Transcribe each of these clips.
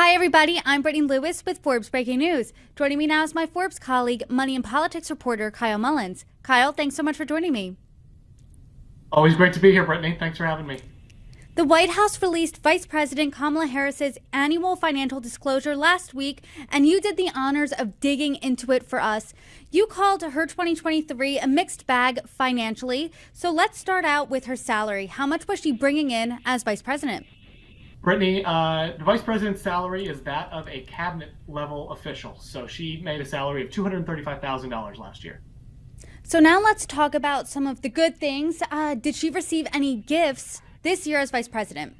Hi, everybody. I'm Brittany Lewis with Forbes Breaking News. Joining me now is my Forbes colleague, money and politics reporter Kyle Mullins. Kyle, thanks so much for joining me. Always great to be here, Brittany. Thanks for having me. The White House released Vice President Kamala Harris's annual financial disclosure last week, and you did the honors of digging into it for us. You called her 2023 a mixed bag financially. So let's start out with her salary. How much was she bringing in as vice president? Brittany, the vice president's salary is that of a cabinet level official. So she made a salary of $235,000 last year. So now let's talk about some of the good things. Did she receive any gifts this year as vice president?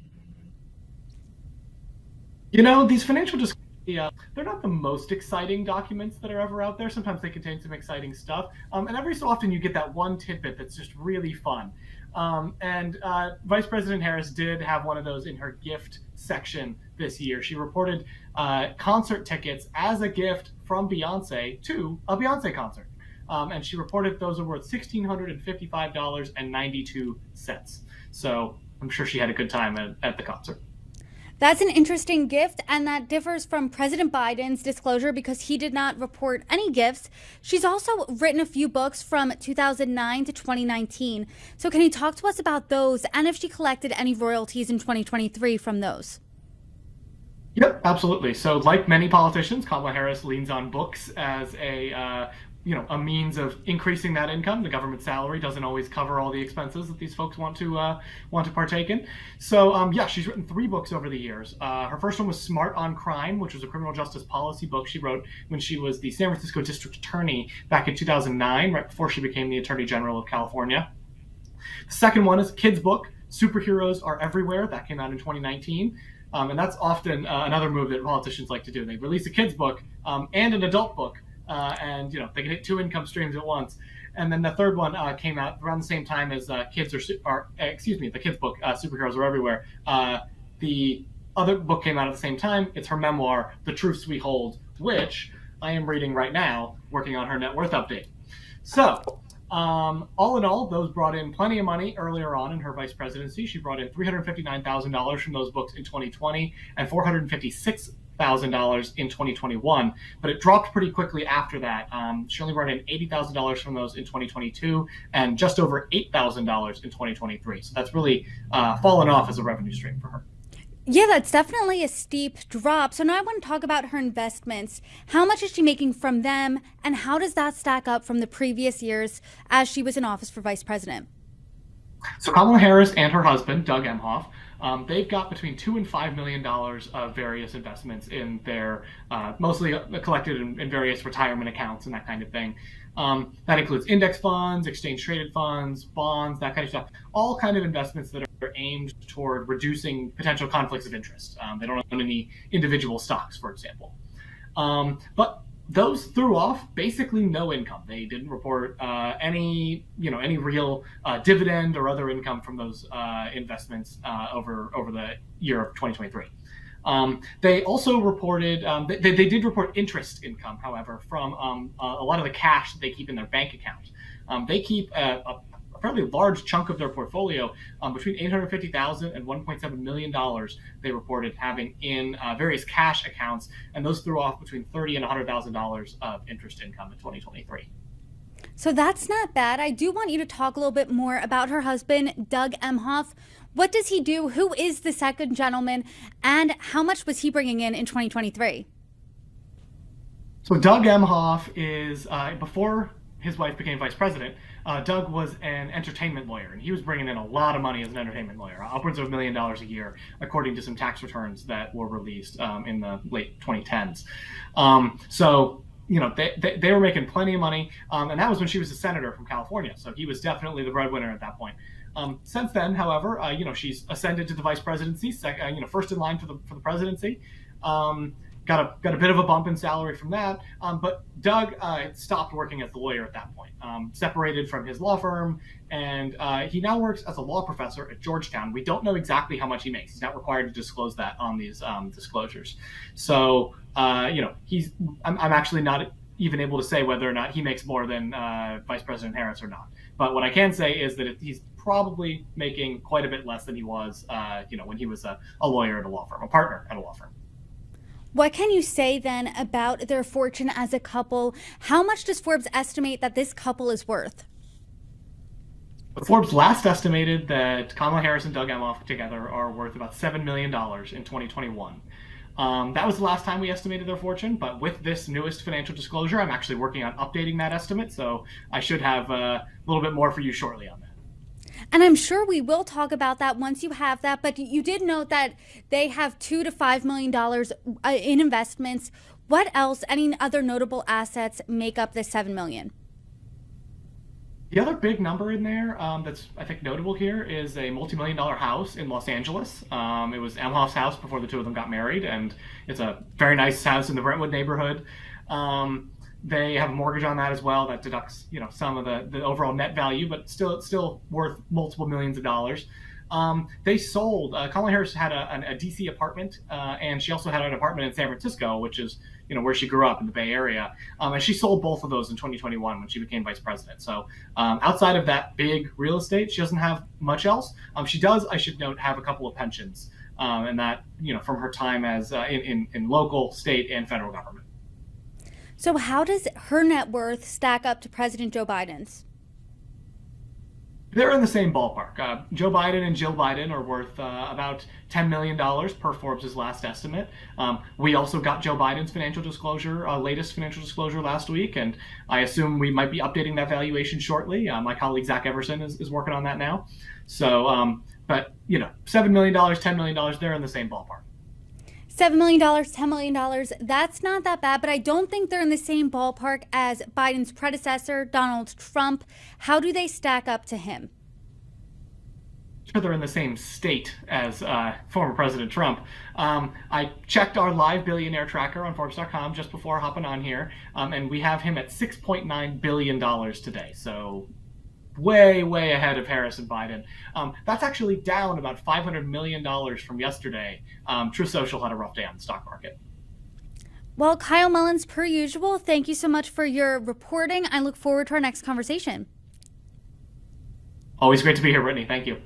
You know, these financial disclosures, they're not the most exciting documents that are ever out there. Sometimes they contain some exciting stuff. And every so often you get that one tidbit that's just really fun. Vice President Harris did have one of those in her gift section this year. She reported concert tickets as a gift from Beyonce to a Beyonce concert. And she reported those were worth $1,655.92. So I'm sure she had a good time at the concert. That's an interesting gift, and that differs from President Biden's disclosure because he did not report any gifts. She's also written a few books from 2009 to 2019. So can you talk to us about those and if she collected any royalties in 2023 from those? Yep, absolutely. So like many politicians, Kamala Harris leans on books as a means of increasing that income. The government salary doesn't always cover all the expenses that these folks want to partake in. So she's written 3 books over the years. Her first one was Smart on Crime, which was a criminal justice policy book she wrote when she was the San Francisco District Attorney back in 2009, right before she became the Attorney General of California. The second one is a kid's book, Superheroes Are Everywhere. That came out in 2019. And that's often another move that politicians like to do. They release a kid's book and an adult book. They can hit 2 income streams at once. And then the third one came out around the same time as the kids book, Superheroes Are Everywhere. The other book came out at the same time. It's her memoir, The Truths We Hold, which I am reading right now, working on her net worth update. So all in all, those brought in plenty of money earlier on in her vice presidency. She brought in $359,000 from those books in 2020 and $456,000 in 2021, but it dropped pretty quickly after that. She only brought in $80,000 from those in 2022 and just over $8,000 in 2023. So that's really fallen off as a revenue stream for her. Yeah, that's definitely a steep drop. So now I want to talk about her investments. How much is she making from them, and how does that stack up from the previous years as she was in office for vice president? So Kamala Harris and her husband, Doug Emhoff, they've got between $2 and $5 million of various investments in their, mostly collected in various retirement accounts and that kind of thing. That includes index funds, exchange traded funds, bonds, that kind of stuff. All kind of investments that are aimed toward reducing potential conflicts of interest. They don't own any individual stocks, for example. But those threw off basically no income. They didn't report any real dividend or other income from those investments over the year of 2023. They also reported, they did report interest income, however, from a lot of the cash that they keep in their bank account. They keep a fairly large chunk of their portfolio, between $850,000 and $1.7 million they reported having in various cash accounts, and those threw off between $30,000 and $100,000 of interest income in 2023. So that's not bad. I do want you to talk a little bit more about her husband, Doug Emhoff. What does he do? Who is the second gentleman? And how much was he bringing in 2023? So Doug Emhoff is, before his wife became vice president, Doug was an entertainment lawyer, and he was bringing in a lot of money as an entertainment lawyer, upwards of $1 million a year, according to some tax returns that were released in the late 2010s. They were making plenty of money, and that was when she was a senator from California. So he was definitely the breadwinner at that point. Since then, however, she's ascended to the vice presidency, first in line for the presidency. Got a bit of a bump in salary from that, but Doug stopped working as the lawyer at that point, separated from his law firm, and he now works as a law professor at Georgetown. We don't know exactly how much he makes. He's not required to disclose that on these disclosures. So, I'm actually not even able to say whether or not he makes more than Vice President Harris or not. But what I can say is that he's probably making quite a bit less than he was, when he was a lawyer at a law firm, a partner at a law firm. What can you say then about their fortune as a couple? How much does Forbes estimate that this couple is worth? Forbes last estimated that Kamala Harris and Doug Emhoff together are worth about $7 million in 2021. That was the last time we estimated their fortune, but with this newest financial disclosure, I'm actually working on updating that estimate, so I should have a little bit more for you shortly on that. And I'm sure we will talk about that once you have that, but you did note that they have $2 to $5 million in investments. What else, any other notable assets make up the $7 million? The other big number in there that's, I think, notable here is a multi-million-dollar house in Los Angeles. It was Emhoff's house before the two of them got married, and it's a very nice house in the Brentwood neighborhood. They have a mortgage on that as well that deducts, some of the overall net value, but it's still worth multiple millions of dollars. They sold. Kamala Harris had a DC apartment, and she also had an apartment in San Francisco, which is where she grew up in the Bay Area. And she sold both of those in 2021 when she became vice president. So outside of that big real estate, she doesn't have much else. She does, I should note, have a couple of pensions, and that from her time as in local, state, and federal government. So how does her net worth stack up to President Joe Biden's? They're in the same ballpark. Joe Biden and Jill Biden are worth about $10 million per Forbes' last estimate. We also got Joe Biden's latest financial disclosure last week, and I assume we might be updating that valuation shortly. My colleague Zach Everson is working on that now. So, but $7 million, $10 million, they're in the same ballpark. $7 million, $10 million, that's not that bad, but I don't think they're in the same ballpark as Biden's predecessor, Donald Trump. How do they stack up to him? Sure, they're in the same state as former President Trump. I checked our live billionaire tracker on Forbes.com just before hopping on here, and we have him at $6.9 billion today. So way, way ahead of Harris and Biden. That's actually down about $500 million from yesterday. Truth Social had a rough day on the stock market. Well, Kyle Mullins, per usual, thank you so much for your reporting. I look forward to our next conversation. Always great to be here, Brittany. Thank you.